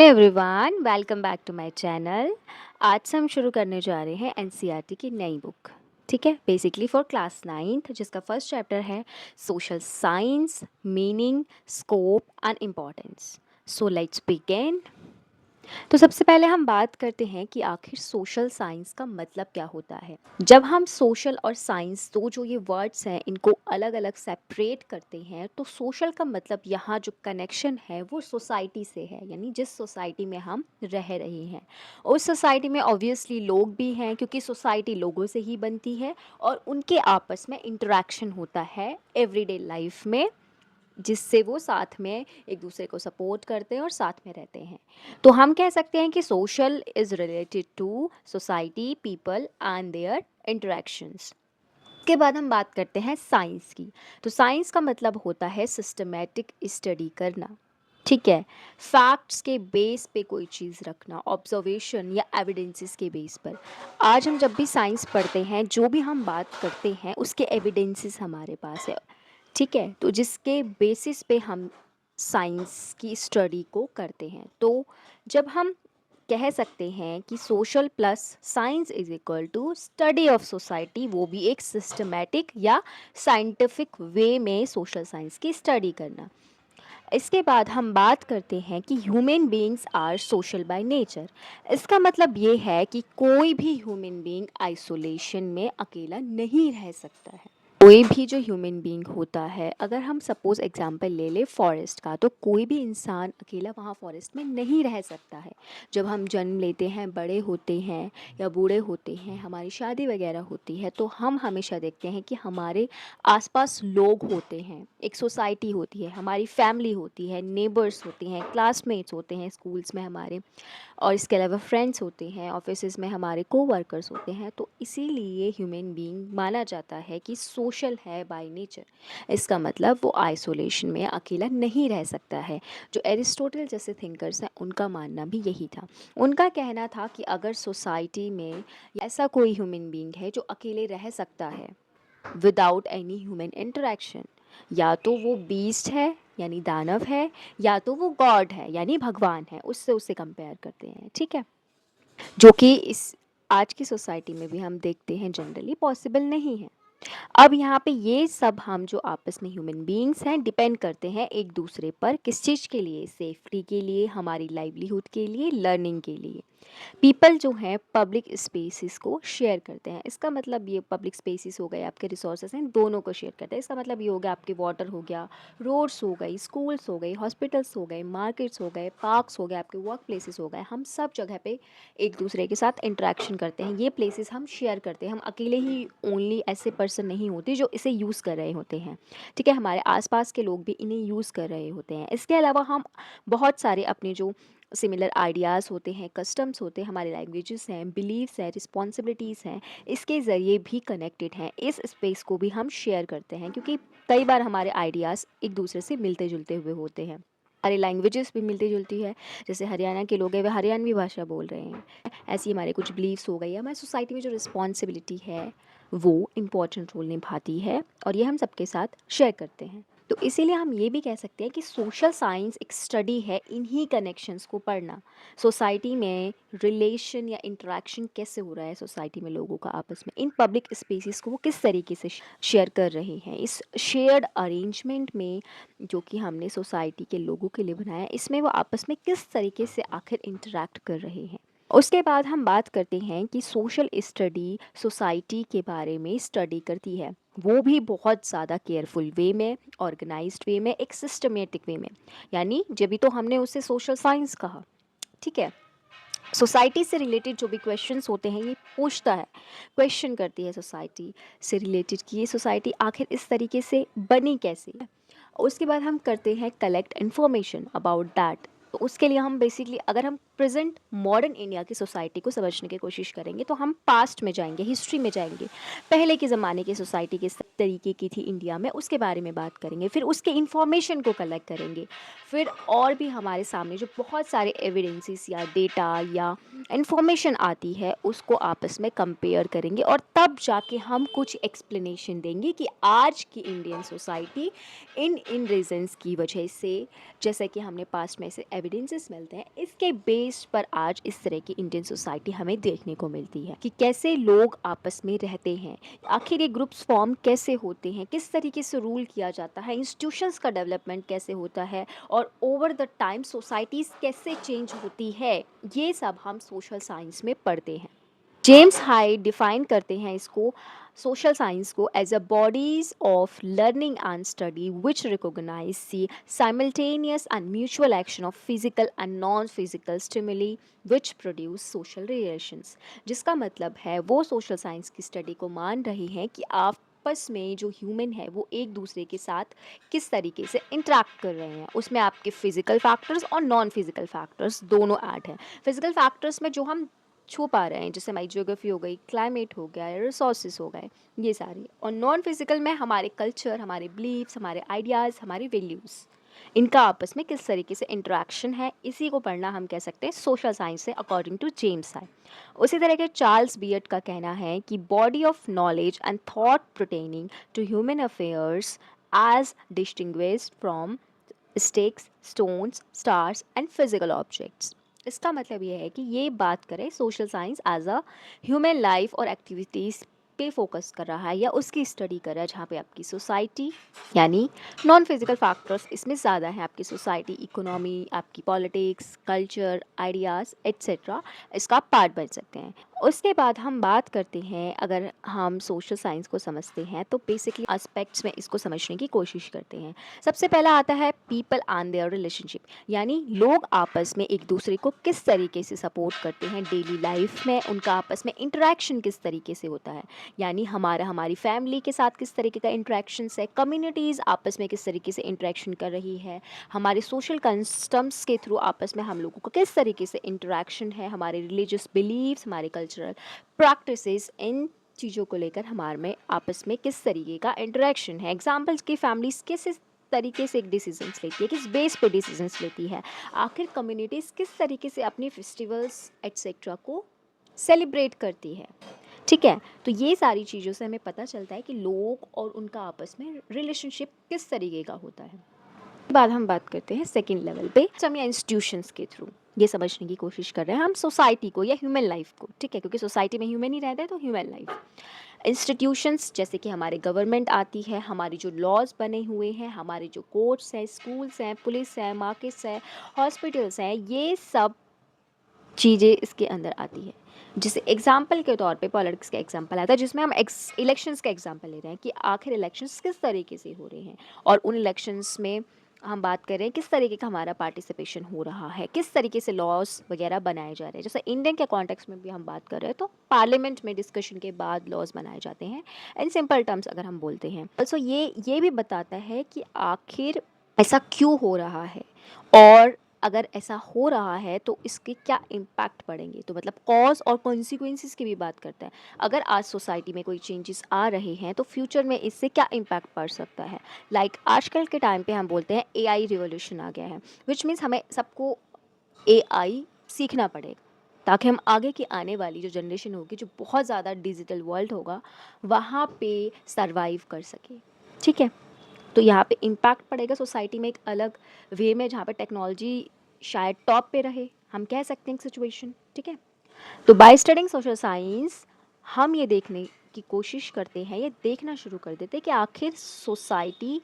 Everyone, welcome back to my channel. आज से हम शुरू करने जा रहे हैं एनसीईआरटी की नई बुक। ठीक है, बेसिकली फॉर क्लास 9th, जिसका फर्स्ट चैप्टर है social science, meaning, scope and importance. So let's begin. तो सबसे पहले हम बात करते हैं कि आखिर सोशल साइंस का मतलब क्या होता है। जब हम सोशल और साइंस दो जो ये वर्ड्स हैं इनको अलग अलग सेपरेट करते हैं तो सोशल का मतलब यहाँ जो कनेक्शन है वो सोसाइटी से है, यानी जिस सोसाइटी में हम रह रहे हैं उस सोसाइटी में ऑब्वियसली लोग भी हैं, क्योंकि सोसाइटी लोगों से ही बनती है और उनके आपस में इंटरेक्शन होता है एवरीडे लाइफ में, जिससे वो साथ में एक दूसरे को सपोर्ट करते हैं और साथ में रहते हैं। तो हम कह सकते हैं कि social is related to society, people and their interactions. के बाद हम बात करते हैं साइंस की। तो साइंस का मतलब होता है सिस्टमेटिक स्टडी करना। ठीक है, फैक्ट्स के बेस पे कोई चीज़ रखना, ऑब्जर्वेशन या एविडेंसेस के बेस पर। आज हम जब भी साइंस पढ़ते हैं जो भी हम बात करते हैं उसके एविडेंसेस हमारे पास है। ठीक है, तो जिसके बेसिस पे हम साइंस की स्टडी को करते हैं। तो जब हम कह सकते हैं कि social plus science is equal to study of society, वो भी एक सिस्टमेटिक या साइंटिफिक वे में सोशल साइंस की स्टडी करना। इसके बाद हम बात करते हैं कि human beings are social by nature. इसका मतलब ये है कि कोई भी ह्यूमन बीइंग आइसोलेशन में अकेला नहीं रह सकता है। कोई भी जो ह्यूमन बीइंग होता है, अगर हम सपोज एग्जांपल ले ले फॉरेस्ट का, तो कोई भी इंसान अकेला वहाँ फॉरेस्ट में नहीं रह सकता है। जब हम जन्म लेते हैं, बड़े होते हैं या बूढ़े होते हैं, हमारी शादी वगैरह होती है, तो हम हमेशा देखते हैं कि हमारे आसपास लोग होते हैं, एक सोसाइटी होती है, हमारी फैमिली होती है, नेबर्स होती हैं, क्लासमेट्स होते हैं स्कूल्स में हमारे, और इसके अलावा फ्रेंड्स होते हैं, ऑफिसेज में हमारे कोवर्कर्स होते हैं। तो इसीलिए ह्यूमन बीइंग माना जाता है कि सोशल है बाय नेचर। इसका मतलब वो आइसोलेशन में अकेला नहीं रह सकता है। जो एरिस्टोटल जैसे थिंकर्स हैं उनका मानना भी यही था। उनका कहना था कि अगर सोसाइटी में ऐसा कोई ह्यूमन बीइंग है जो अकेले रह सकता है विदाउट एनी ह्यूमन इंटरेक्शन, या तो वो बीस्ट है यानी दानव है, या तो वो गॉड है यानी भगवान है, उससे उसे कंपेयर करते हैं। ठीक है, जो कि इस आज की सोसाइटी में भी हम देखते हैं जनरली पॉसिबल नहीं है। अब यहाँ पे ये सब हम जो आपस में ह्यूमन बीइंग्स हैं डिपेंड करते हैं एक दूसरे पर, किस चीज़ के लिए? सेफ्टी के लिए, हमारी लाइवलीहुड के लिए, लर्निंग के लिए। पीपल जो हैं पब्लिक स्पेसिस को शेयर करते हैं। इसका मतलब ये पब्लिक स्पेसिस हो गए, आपके रिसोर्सेज हैं, दोनों को शेयर करते हैं। इसका मतलब ये हो गया आपके वाटर हो गया, रोड्स हो गई, स्कूल्स हो गई, हॉस्पिटल्स हो गए, मार्केट्स हो गए, पार्क्स हो गए, आपके वर्क प्लेसेस हो गए। हम सब जगह पे एक दूसरे के साथ इंटरेक्शन करते हैं, ये प्लेसेस हम शेयर करते हैं। हम अकेले ही ओनली ऐसे पर्सन नहीं होते जो इसे यूज़ कर रहे होते हैं। ठीक है, हमारे आसपास के लोग भी इन्हें यूज़ कर रहे होते हैं। इसके अलावा हम बहुत सारे अपने जो सिमिलर आइडियाज़ होते हैं, कस्टम्स होते हैं, हमारे लैंग्वेजेस हैं, बिलीव्स हैं, रिस्पॉन्सिबिलिटीज़ हैं, इसके ज़रिए भी कनेक्टेड हैं। इस स्पेस को भी हम शेयर करते हैं, क्योंकि कई बार हमारे आइडियाज़ एक दूसरे से मिलते जुलते हुए होते हैं। हमारी लैंग्वेजेस भी मिलती जुलती है। जैसे हरियाणा के लोग हैं वे हरियाणवी भाषा बोल रहे हैं, ऐसी हमारे कुछ बिलीव्स हो गई। हमारी सोसाइटी में जो रिस्पॉन्सिबिलिटी है वो इम्पॉर्टेंट रोल निभाती है और ये हम सबके साथ शेयर करते हैं। तो इसीलिए हम ये भी कह सकते हैं कि सोशल साइंस एक स्टडी है इन्हीं कनेक्शंस को पढ़ना। सोसाइटी में रिलेशन या इंटरेक्शन कैसे हो रहा है सोसाइटी में लोगों का आपस में, इन पब्लिक स्पेसेस को वो किस तरीके से शेयर कर रहे हैं, इस शेयर्ड अरेंजमेंट में जो कि हमने सोसाइटी के लोगों के लिए बनाया, इसमें वो आपस में किस तरीके से आखिर इंटरेक्ट कर रहे हैं। उसके बाद हम बात करते हैं कि सोशल स्टडी सोसाइटी के बारे में स्टडी करती है, वो भी बहुत ज़्यादा केयरफुल वे में, ऑर्गेनाइज्ड वे में, एक सिस्टमेटिक वे में। यानी जब भी तो हमने उसे सोशल साइंस कहा। ठीक है, सोसाइटी से रिलेटेड जो भी क्वेश्चंस होते हैं ये पूछता है, क्वेश्चन करती है सोसाइटी से रिलेटेड कि ये सोसाइटी आखिर इस तरीके से बनी कैसे। उसके बाद हम करते हैं कलेक्ट इन्फॉर्मेशन अबाउट दैट। तो उसके लिए हम बेसिकली अगर हम प्रेजेंट मॉडर्न इंडिया की सोसाइटी को समझने की कोशिश करेंगे तो हम पास्ट में जाएंगे, हिस्ट्री में जाएंगे। पहले के ज़माने की सोसाइटी किस तरीके की थी इंडिया में, उसके बारे में बात करेंगे। फिर उसके इंफॉर्मेशन को कलेक्ट करेंगे। फिर और भी हमारे सामने जो बहुत सारे एविडेंसेस या डेटा या इंफॉर्मेशन आती है उसको आपस में कंपेयर करेंगे, और तब जाके हम कुछ एक्सप्लेनेशन देंगे कि आज की Indian society in in reasons की वजह से, जैसे कि हमने पास्ट में ऐसे एविडेंसेस मिलते हैं, इसके बेस पर आज इस तरह की इंडियन सोसाइटी हमें देखने को मिलती है कि कैसे लोग आपस में रहते हैं, आखिर ये ग्रुप्स फॉर्म कैसे होते हैं, किस तरीके से रूल किया जाता है, इंस्टीट्यूशंस का डेवलपमेंट कैसे होता है, और ओवर द टाइम सोसाइटीज़ कैसे चेंज होती है। ये सब हम सोशल साइंस में पढ़ते हैं। जेम्स हाइड डिफाइन करते हैं इसको, सोशल साइंस को, as a bodies of learning and study which recognise see simultaneous and mutual action of physical and non physical stimuli which produce social relations. जिसका मतलब है वो सोशल साइंस की study को मान रही हैं कि आपस में जो ह्यूमन है वो एक दूसरे के साथ किस तरीके से इंटरेक्ट कर रहे हैं। उसमें आपके फिजिकल फैक्टर्स और नॉन फिजिकल फैक्टर्स दोनों ऐड हैं। फिजिकल फैक्टर्स में जो हम छू पा रहे हैं, जैसे हमारी ज्योग्राफी हो गई, क्लाइमेट हो गया, रिसोर्सेज हो गए, ये सारी। और नॉन फिजिकल में हमारे कल्चर, हमारे बिलीव्स, हमारे आइडियाज़, हमारे वैल्यूज़, इनका आपस में किस तरीके से इंटरेक्शन है, इसी को पढ़ना हम कह सकते हैं सोशल साइंस से, अकॉर्डिंग टू जेम्स हाई। उसी तरह के चार्ल्स बियट का कहना है कि body of knowledge and thought pertaining to human affairs as distinguished from sticks, stones, stars and physical objects. इसका मतलब ये है कि ये बात करें social science as a human life और एक्टिविटीज़ पे फोकस कर रहा है, या उसकी स्टडी कर रहा है जहाँ पे आपकी सोसाइटी, यानी नॉन फिजिकल फैक्टर्स इसमें ज़्यादा हैं, आपकी सोसाइटी, इकोनॉमी, आपकी पॉलिटिक्स, कल्चर, आइडियाज़ एट्सेट्रा इसका पार्ट बन सकते हैं। उसके बाद हम बात करते हैं, अगर हम सोशल साइंस को समझते हैं तो बेसिकली एस्पेक्ट्स में इसको समझने की कोशिश करते हैं। सबसे पहला आता है पीपल एंड देयर रिलेशनशिप, यानी लोग आपस में एक दूसरे को किस तरीके से सपोर्ट करते हैं डेली लाइफ में, उनका आपस में इंटरेक्शन किस तरीके से होता है, यानी हमारी फैमिली के साथ किस तरीके का इंटरेक्शंस है, कम्युनिटीज़ आपस में किस तरीके से इंटरेक्शन कर रही है, हमारे सोशल कस्टम्स के थ्रू आपस में हम लोगों को किस तरीके से इंटरेक्शन है, हमारे रिलीजियस बिलीव्स, हमारे कल्चरल प्रैक्टिसेस, इन चीज़ों को लेकर हमारे में आपस में किस तरीके का इंटरेक्शन है। एग्जाम्पल्स की फैमिलीज किस तरीके से एक डिसीजंस लेती है, किस बेस पे डिसीजंस लेती है, आखिर कम्युनिटीज़ किस तरीके से अपनी फेस्टिवल्स एट्सेट्रा को सेलिब्रेट करती है। ठीक है, तो ये सारी चीज़ों से हमें पता चलता है कि लोग और उनका आपस में रिलेशनशिप किस तरीके का होता है। बाद हम बात करते हैं सेकंड लेवल पे, हम या इंस्टीट्यूशंस के थ्रू ये समझने की कोशिश कर रहे हैं हम सोसाइटी को या ह्यूमन लाइफ को। ठीक है, क्योंकि सोसाइटी में ह्यूमन ही रहता है, तो ह्यूमन लाइफ। इंस्टीट्यूशंस जैसे कि हमारे गवर्नमेंट आती है, हमारी जो लॉज बने हुए हैं, हमारे जो कोर्ट्स हैं, स्कूल्स हैं, पुलिस है, मार्केट्स है, हॉस्पिटल्स हैं, ये सब चीज़ें इसके अंदर आती है। जैसे एग्जाम्पल के तौर पे पॉलिटिक्स का एग्जाम्पल आता है, जिसमें हम इलेक्शंस का एग्जाम्पल ले रहे हैं कि आखिर इलेक्शंस किस तरीके से हो रहे हैं, और उन इलेक्शंस में हम बात कर रहे हैं किस तरीके का हमारा पार्टिसिपेशन हो रहा है, किस तरीके से लॉज वगैरह बनाए जा रहे हैं। जैसे इंडियन के कॉन्टेक्स्ट में भी हम बात कर रहे हैं तो पार्लियामेंट में डिस्कशन के बाद लॉज बनाए जाते हैं, इन सिंपल टर्म्स अगर हम बोलते हैं। ऑल्सो ये भी बताता है कि आखिर ऐसा क्यों हो रहा है, और अगर ऐसा हो रहा है तो इसके क्या इम्पैक्ट पड़ेंगे। तो मतलब कॉज और कॉन्सिक्वेंसेस की भी बात करता है। अगर आज सोसाइटी में कोई चेंजेस आ रहे हैं तो फ्यूचर में इससे क्या इम्पैक्ट पड़ सकता है। आजकल के टाइम पे हम बोलते हैं एआई रिवॉल्यूशन आ गया है, विच मीन्स हमें सबको एआई सीखना पड़ेगा, ताकि हम आगे की आने वाली जो जनरेशन होगी, जो बहुत ज़्यादा डिजिटल वर्ल्ड होगा, वहाँ पे सरवाइव कर सके। ठीक है, तो यहाँ पे इम्पैक्ट पड़ेगा सोसाइटी में एक अलग वे में, जहाँ पे टेक्नोलॉजी शायद टॉप पे रहे, हम कह सकते हैं सिचुएशन। ठीक है, तो बाय स्टडिंग सोशल साइंस हम ये देखने की कोशिश करते हैं, ये देखना शुरू कर देते हैं कि आखिर सोसाइटी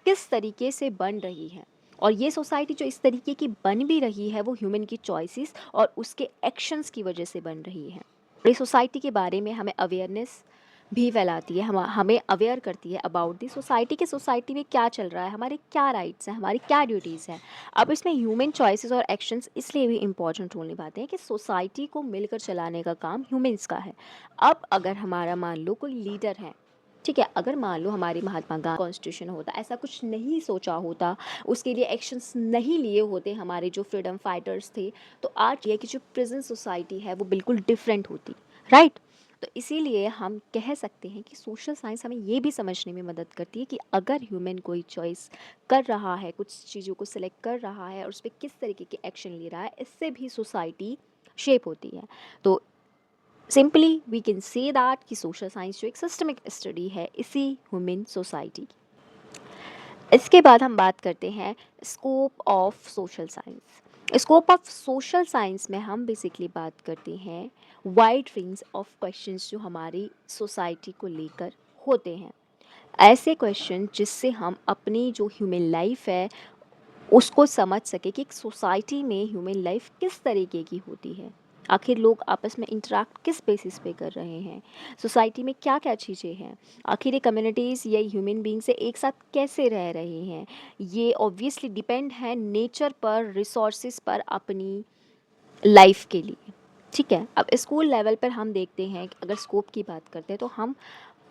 किस तरीके से बन रही है, और ये सोसाइटी जो इस तरीके की बन भी रही है वो ह्यूमन की चॉइसेस और उसके एक्शंस की वजह से बन रही है। ये सोसाइटी के बारे में हमें अवेयरनेस भी फैलाती है, हमें अवेयर करती है अबाउट दी सोसाइटी, कि सोसाइटी में क्या चल रहा है, हमारे क्या राइट्स हैं, हमारी क्या ड्यूटीज़ हैं। अब इसमें ह्यूमन चॉइसेस और एक्शंस इसलिए भी इम्पॉर्टेंट रोल निभाते हैं कि सोसाइटी को मिलकर चलाने का काम ह्यूमंस का है। अब अगर हमारा मान लो कोई लीडर है, ठीक है, अगर मान लो हमारे महात्मा गांधी कॉन्स्टिट्यूशन होता, ऐसा कुछ नहीं सोचा होता, उसके लिए एक्शंस नहीं लिए होते हमारे जो फ्रीडम फाइटर्स थे, तो आज ये कि जो प्रेजेंट सोसाइटी है वो बिल्कुल डिफरेंट होती, राइट? तो इसीलिए हम कह सकते हैं कि सोशल साइंस हमें ये भी समझने में मदद करती है कि अगर ह्यूमन कोई चॉइस कर रहा है, कुछ चीज़ों को सिलेक्ट कर रहा है और उस पर किस तरीके के एक्शन ले रहा है, इससे भी सोसाइटी शेप होती है। तो simply we can say that कि सोशल साइंस जो एक सिस्टमिक स्टडी है इसी ह्यूमन सोसाइटी की। इसके बाद हम बात करते हैं scope of social science. Scope of social science में हम बेसिकली बात करते हैं वाइड रेंज ऑफ क्वेश्चंस जो हमारी सोसाइटी को लेकर होते हैं, ऐसे क्वेश्चन जिससे हम अपनी जो ह्यूमन लाइफ है उसको समझ सके कि एक सोसाइटी में ह्यूमन लाइफ किस तरीके की होती है, आखिर लोग आपस में इंटरेक्ट किस बेसिस पे कर रहे हैं, सोसाइटी में क्या क्या चीज़ें हैं, आखिर ये कम्युनिटीज़ या ह्यूमन बींग से एक साथ कैसे रह रहे हैं। ये ऑब्वियसली डिपेंड है नेचर पर, रिसोर्सेज पर, अपनी लाइफ के लिए। ठीक है, अब स्कूल लेवल पर हम देखते हैं कि अगर स्कोप की बात करते हैं तो हम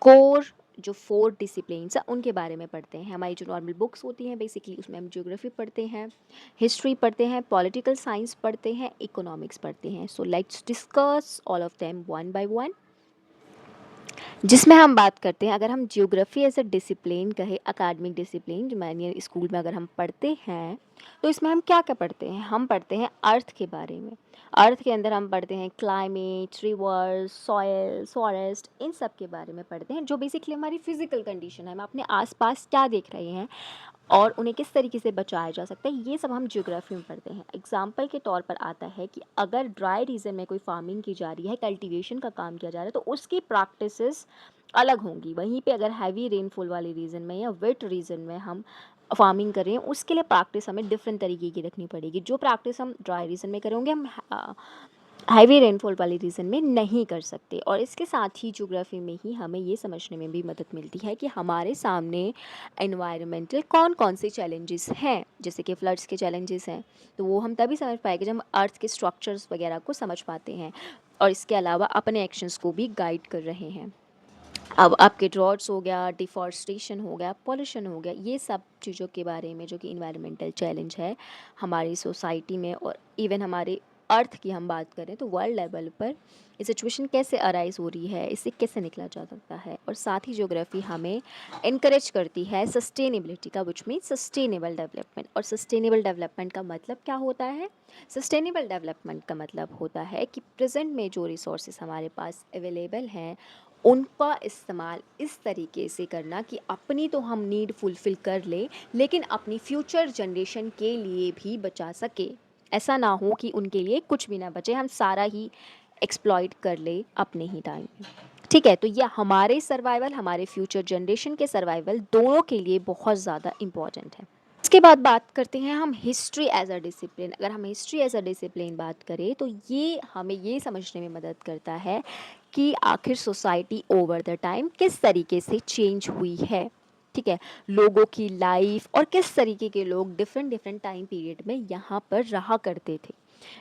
कोर जो 4 डिसिप्लिन्स हैं उनके बारे में पढ़ते हैं। हमारी जो नॉर्मल बुक्स होती हैं बेसिकली उसमें हम ज्योग्राफी पढ़ते हैं, हिस्ट्री पढ़ते हैं, पॉलिटिकल साइंस पढ़ते हैं, इकोनॉमिक्स पढ़ते हैं। So let's discuss all of them one by one. जिसमें हम बात करते हैं, अगर हम ज्योग्राफी एज अ डिसिप्लिन कहे, अकाडमिक डिसिप्लिन जो मैंने स्कूल में अगर हम पढ़ते हैं तो इसमें हम क्या क्या पढ़ते हैं, हम पढ़ते हैं अर्थ के बारे में। अर्थ के अंदर हम पढ़ते हैं क्लाइमेट, रिवर्स, सॉयल, फॉरेस्ट, इन सब के बारे में पढ़ते हैं जो बेसिकली हमारी फिजिकल कंडीशन है, हम अपने आसपास क्या देख रहे हैं और उन्हें किस तरीके से बचाया जा सकता है, ये सब हम ज्योग्राफी में पढ़ते हैं। एग्जाम्पल के तौर पर आता है कि अगर ड्राई रीजन में कोई फार्मिंग की जा रही है, कल्टीवेशन का काम किया जा रहा है, तो उसकी प्रैक्टिसेस अलग होंगी। वहीं पे अगर हैवी रेनफॉल वाले रीजन में या वेट रीजन में हम फार्मिंग कर रहे हैं, उसके लिए प्रैक्टिस हमें डिफरेंट तरीके की रखनी पड़ेगी। जो प्रैक्टिस हम ड्राई रीजन में करेंगे हम हैवी रेनफॉल वाले रीजन में नहीं कर सकते। और इसके साथ ही ज्योग्राफी में ही हमें ये समझने में भी मदद मिलती है कि हमारे सामने एनवायरमेंटल कौन कौन से चैलेंजेस हैं, जैसे कि फ्लड्स के चैलेंजेस हैं, तो वो हम तभी समझ पाएंगे जब हम अर्थ के स्ट्रक्चर्स वगैरह को समझ पाते हैं और इसके अलावा अपने एक्शंस को भी गाइड कर रहे हैं। अब आपके ड्रॉट्स हो गया, डिफॉरेस्टेशन हो गया, पॉल्यूशन हो गया, ये सब चीज़ों के बारे में जो कि इन्वायरमेंटल चैलेंज है हमारी सोसाइटी में, और इवन हमारे अर्थ की हम बात करें तो वर्ल्ड लेवल पर ये सिचुएशन कैसे अराइज हो रही है, इससे कैसे निकला जा सकता है। और साथ ही ज्योग्राफी हमें इनकरेज करती है सस्टेनेबिलिटी का, विच मीन सस्टेनेबल डेवलपमेंट। और सस्टेनेबल डेवलपमेंट का मतलब क्या होता है? सस्टेनेबल डेवलपमेंट का मतलब होता है कि प्रेजेंट में जो रिसोर्सेज हमारे पास अवेलेबल हैं उनका इस्तेमाल इस तरीके से करना कि अपनी तो हम नीड फुलफ़िल कर लें, लेकिन अपनी फ्यूचर जनरेशन के लिए भी बचा सके। ऐसा ना हो कि उनके लिए कुछ भी ना बचे, हम सारा ही एक्सप्लॉइट कर ले अपने ही टाइम में। ठीक है, तो ये हमारे सर्वाइवल, हमारे फ्यूचर जनरेशन के सर्वाइवल दोनों के लिए बहुत ज़्यादा इम्पॉर्टेंट है। इसके बाद बात करते हैं हम हिस्ट्री एज अ डिसिप्लिन। अगर हम हिस्ट्री एज अ डिसिप्लिन बात करें तो ये हमें ये समझने में मदद करता है कि आखिर सोसाइटी ओवर द टाइम किस तरीके से चेंज हुई है। ठीक है, लोगों की लाइफ और किस तरीके के लोग डिफरेंट डिफरेंट टाइम पीरियड में यहाँ पर रहा करते थे।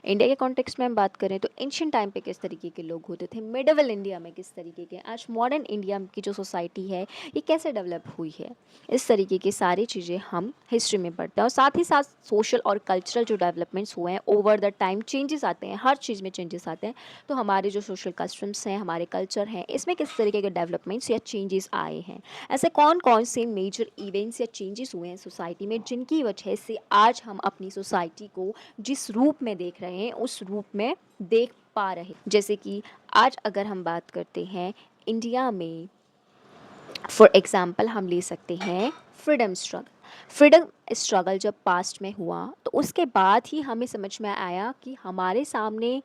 इंडिया के कॉन्टेक्स्ट में हम बात करें तो एंशियंट टाइम पे किस तरीके के लोग होते थे, मिडिवल इंडिया में किस तरीके के, आज मॉडर्न इंडिया की जो सोसाइटी है ये कैसे डेवलप हुई है, इस तरीके की सारी चीज़ें हम हिस्ट्री में पढ़ते हैं। और साथ ही साथ सोशल और कल्चरल जो डेवलपमेंट्स हुए हैं ओवर द टाइम, चेंजेस आते हैं, हर चीज़ में चेंजेस आते हैं। तो हमारे जो सोशल कस्टम्स हैं, हमारे कल्चर हैं, इसमें किस तरीके के डेवलपमेंट्स या चेंजेस आए हैं, ऐसे कौन कौन से मेजर इवेंट्स या चेंजेस हुए हैं सोसाइटी में जिनकी वजह से आज हम अपनी सोसाइटी को जिस रूप में देख रहे हैं उस रूप में देख पा रहे। जैसे कि आज अगर हम बात करते हैं इंडिया में, फॉर एग्जाम्पल हम ले सकते हैं फ्रीडम स्ट्रगल। फ्रीडम स्ट्रगल जब पास्ट में हुआ तो उसके बाद ही हमें समझ में आया कि हमारे सामने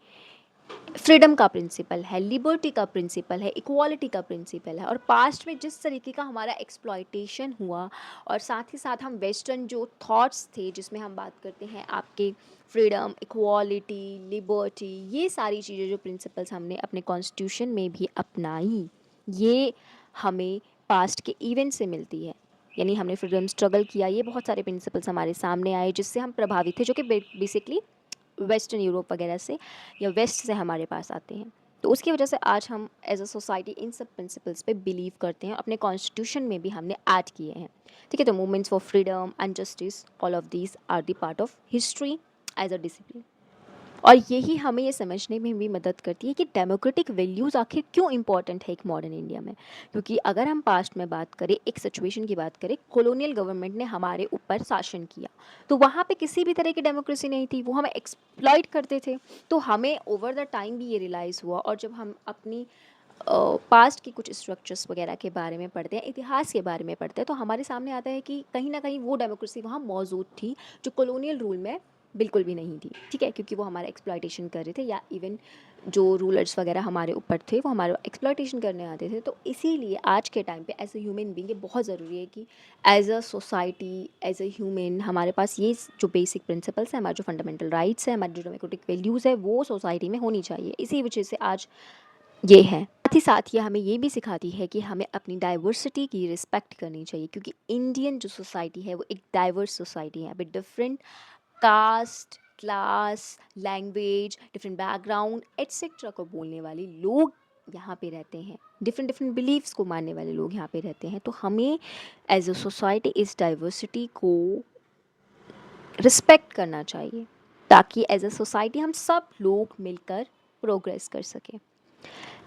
फ्रीडम का प्रिंसिपल है, लिबर्टी का प्रिंसिपल है, इक्वालिटी का प्रिंसिपल है। और पास्ट में जिस तरीके का हमारा एक्सप्लॉयटेशन हुआ और साथ ही साथ हम वेस्टर्न जो थॉट्स थे जिसमें हम बात करते हैं आपके फ्रीडम, इक्वालिटी, लिबर्टी, ये सारी चीज़ें जो प्रिंसिपल्स हमने अपने कॉन्स्टिट्यूशन में भी अपनाई, ये हमें पास्ट के इवेंट से मिलती है। यानी हमने फ्रीडम स्ट्रगल किया, ये बहुत सारे प्रिंसिपल्स हमारे सामने आए जिससे हम प्रभावित थे, जो कि बेसिकली वेस्टर्न यूरोप वगैरह से या वेस्ट से हमारे पास आते हैं। तो उसकी वजह से आज हम एज अ सोसाइटी इन सब प्रिंसिपल्स पे बिलीव करते हैं, अपने कॉन्स्टिट्यूशन में भी हमने ऐड किए हैं। ठीक है, तो movements for freedom and justice, all of these are the part of history as a discipline. और यही हमें ये समझने में भी मदद करती है कि डेमोक्रेटिक वैल्यूज़ आखिर क्यों इम्पॉर्टेंट है एक मॉडर्न इंडिया में। क्योंकि अगर हम पास्ट में बात करें, एक सिचुएशन की बात करें, कॉलोनियल गवर्नमेंट ने हमारे ऊपर शासन किया, तो वहाँ पे किसी भी तरह की डेमोक्रेसी नहीं थी, वो हमें एक्सप्लॉइट करते थे। तो हमें ओवर द टाइम भी ये रियलाइज़ हुआ, और जब हम अपनी पास्ट की कुछ स्ट्रक्चर्स वगैरह के बारे में पढ़ते हैं, इतिहास के बारे में पढ़ते हैं, तो हमारे सामने आता है कि कहीं ना कहीं वो डेमोक्रेसी वहाँ मौजूद थी जो कॉलोनियल रूल में बिल्कुल भी नहीं थी। ठीक है, क्योंकि वो हमारा एक्सप्लॉइटेशन कर रहे थे, या इवन जो रूलर्स वगैरह हमारे ऊपर थे वो हमारा एक्सप्लॉइटेशन करने आते थे। तो इसीलिए आज के टाइम पे एज ए ह्यूमन बीइंग ये बहुत ज़रूरी है कि as a society, as a human, हमारे पास ये जो बेसिक प्रिंसिपल्स हैं, हमारे जो फंडामेंटल राइट्स हैं, हमारी जो डेमोक्रेटिक वैल्यूज़ है, वो सोसाइटी में होनी चाहिए। इसी वजह से आज ये है। साथ ही ये हमें ये भी सिखाती है कि हमें अपनी डाइवर्सिटी की रिस्पेक्ट करनी चाहिए, क्योंकि इंडियन जो सोसाइटी है वो एक डाइवर्स सोसाइटी है। अभी different caste, class, language, different background etcetera को बोलने वाले लोग यहाँ पे रहते हैं, डिफरेंट डिफरेंट बिलीव्स को मानने वाले लोग यहाँ पे रहते हैं। तो हमें एज अ सोसाइटी इस डाइवर्सिटी को रिस्पेक्ट करना चाहिए, ताकि एज अ सोसाइटी हम सब लोग मिलकर प्रोग्रेस कर सकें।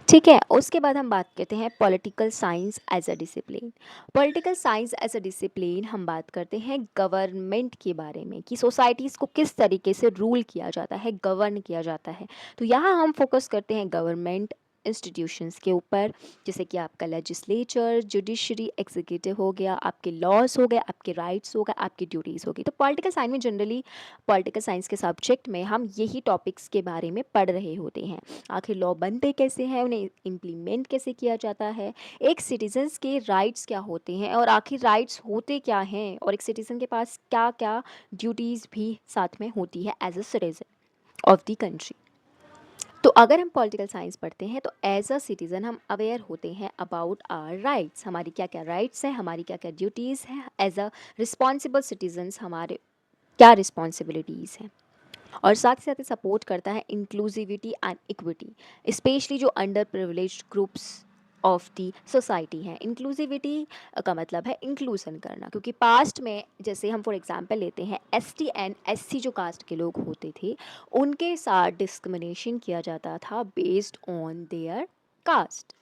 ठीक है, उसके बाद हम बात करते हैं political science as a discipline. Political science as a discipline हम बात करते हैं गवर्नमेंट के बारे में, कि सोसाइटीज़ को किस तरीके से रूल किया जाता है, गवर्न किया जाता है। तो यहाँ हम फोकस करते हैं गवर्नमेंट इंस्टीट्यूशंस के ऊपर, जैसे कि आपका लेजिस्लेचर, जुडिशरी, एग्जीक्यूटिव हो गया, आपके लॉज हो गए, आपके राइट्स हो गए, आपकी ड्यूटीज़ हो गई। तो पॉलिटिकल साइंस में जनरली, पॉलिटिकल साइंस के सब्जेक्ट में हम यही टॉपिक्स के बारे में पढ़ रहे होते हैं। आखिर लॉ बनते कैसे हैं, उन्हें इम्प्लीमेंट कैसे किया जाता है, एक सिटीजन्स के राइट्स क्या होते हैं, और आखिर राइट्स होते क्या हैं, और एक सिटीजन के पास क्या क्या ड्यूटीज़ भी साथ में होती है as a citizen of the country. तो अगर हम पॉलिटिकल साइंस पढ़ते हैं तो एज अ सिटीज़न हम अवेयर होते हैं अबाउट आवर राइट्स, हमारी क्या क्या राइट्स हैं, हमारी क्या क्या ड्यूटीज़ हैं, एज अ रिस्पॉन्सिबल सिटीजन्स हमारे क्या रिस्पॉन्सिबिलिटीज़ हैं। और साथ ही साथ सपोर्ट करता है इंक्लूसिविटी एंड इक्विटी, स्पेशली जो under privileged groups of the society हैं। इंक्लूसिविटी का मतलब है इंक्लूसन करना, क्योंकि पास्ट में जैसे हम फॉर एग्जांपल लेते हैं एसटी एंड एससी जो कास्ट के लोग होते थे, उनके साथ डिस्क्रिमिनेशन किया जाता था based on their caste.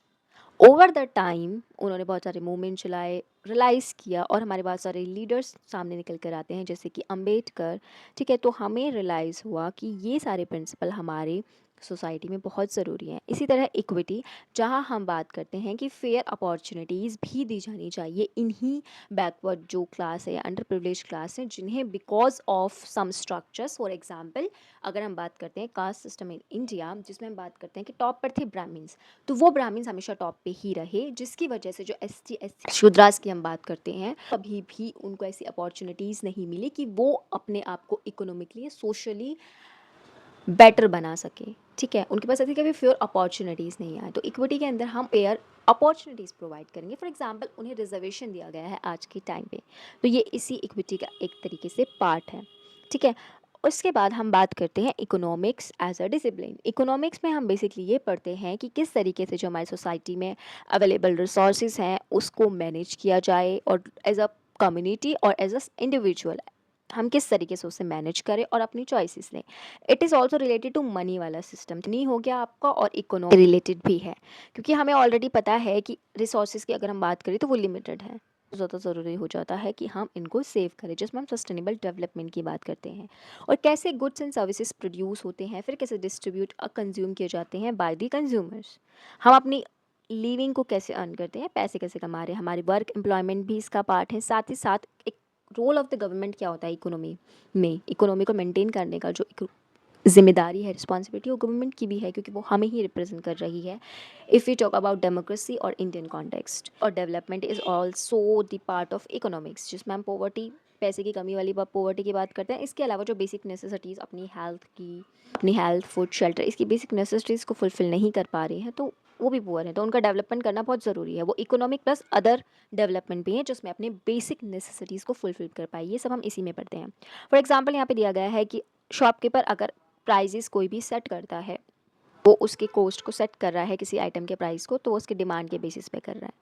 Over the time उन्होंने बहुत सारे मूवमेंट चलाए, रियलाइज़ किया, और हमारे बहुत सारे लीडर्स सामने निकल कर आते हैं, जैसे कि अंबेडकर। ठीक है, तो हमें रियलाइज़ हुआ कि ये सारे प्रिंसिपल हमारे सोसाइटी में बहुत ज़रूरी हैं। इसी तरह इक्विटी, जहाँ हम बात करते हैं कि फेयर अपॉर्चुनिटीज़ भी दी जानी चाहिए इन्हीं बैकवर्ड जो क्लास है, अंडर प्रिविलेज क्लास है, जिन्हें because of some structures, for example अगर हम बात करते हैं कास्ट सिस्टम इन इंडिया, जिसमें हम बात करते हैं कि टॉप पर थे ब्राह्मण्स, तो वो ब्राह्मण्स हमेशा टॉप पे ही रहे, जिसकी वजह से जो एस टी एस शूद्रास की हम बात करते हैं, कभी भी उनको ऐसी अपॉर्चुनिटीज़ नहीं मिली कि वो अपने आप को इकोनॉमिकली, सोशली बेटर बना सके। ठीक है, उनके पास ऐसी कभी फेयर अपॉर्चुनिटीज़ नहीं आए। तो इक्विटी के अंदर हम फेयर अपॉर्चुनिटीज़ प्रोवाइड करेंगे। फॉर एग्जाम्पल उन्हें रिजर्वेशन दिया गया है आज के टाइम पे, तो ये इसी इक्विटी का एक तरीके से पार्ट है। ठीक है, उसके बाद हम बात करते हैं economics as a discipline. Economics में हम बेसिकली ये पढ़ते हैं कि किस तरीके से जो हमारी सोसाइटी में अवेलेबल रिसोर्सेज हैं उसको मैनेज किया जाए, और एज अ कम्युनिटी और एज अ इंडिविजुअल हम किस तरीके से उसे मैनेज करें और अपनी चॉइसेस लें। It is also related to money वाला सिस्टम नहीं हो गया आपका, और इकोनॉमी रिलेटेड भी है, क्योंकि हमें ऑलरेडी पता है कि रिसोर्सेज की अगर हम बात करें तो वो लिमिटेड है। ज़्यादा ज़रूरी हो जाता है कि हम इनको सेव करें, जिसमें हम सस्टेनेबल डेवलपमेंट की बात करते हैं, और कैसे गुड्स एंड सर्विसेज प्रोड्यूस होते हैं, फिर कैसे डिस्ट्रीब्यूट और कंज्यूम किए जाते हैं बाय दी कंज्यूमर्स। हम अपनी लिविंग को कैसे अर्न करते हैं, पैसे कैसे कमा रहे हैं, हमारी वर्क एम्प्लॉयमेंट भी इसका पार्ट है। साथ ही साथ एक रोल ऑफ द गवर्नमेंट क्या होता है इकोनॉमी में, इकोनॉमी को मेंटेन करने का जो जिम्मेदारी है, रिस्पॉन्सिबिलिटी, वो गवर्नमेंट की भी है, क्योंकि वो हमें ही रिप्रेजेंट कर रही है। If we talk about democracy और इंडियन कॉन्टेक्स्ट, और development is also the part of economics, जिसमें हम पॉवर्टी, पैसे की कमी वाली पॉवर्टी की बात करते हैं। इसके अलावा जो बेसिक नेसेसिटीज़ अपनी हेल्थ की, अपनी हेल्थ, फूड, शेल्टर, इसकी बेसिक नेसेसिटीज़ को फुलफ़िल नहीं कर पा रहे हैं, तो वो भी पुअर हैं, तो उनका डेवलपमेंट करना बहुत ज़रूरी है। वो इकोनॉमिक प्लस अदर डेवलपमेंट भी है, जिसमें अपने बेसिक नेसेसिटीज़ को फुलफ़िल कर पाए। ये सब हम इसी में पढ़ते हैं। फॉर एग्जाम्पल यहाँ पे दिया गया है कि शॉपकीपर अगर प्राइजेस कोई भी सेट करता है, वो उसके कॉस्ट को सेट कर रहा है किसी आइटम के प्राइस को, तो वो उसके डिमांड के बेसिस पे कर रहा है।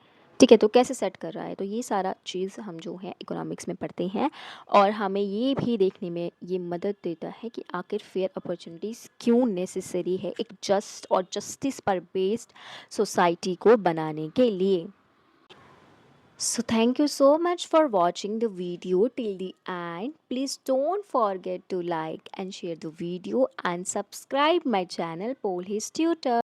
ठीक है, तो कैसे सेट कर रहा है, तो ये सारा चीज़ हम जो है इकोनॉमिक्स में पढ़ते हैं। और हमें ये भी देखने में ये मदद देता है कि आखिर फेयर अपॉर्चुनिटीज़ क्यों नेसेसरी है एक जस्ट और जस्टिस पर बेस्ड सोसाइटी को बनाने के लिए। So thank you so much for watching the video till the end. Please don't forget to like and share the video and subscribe my channel Polhis Tutor.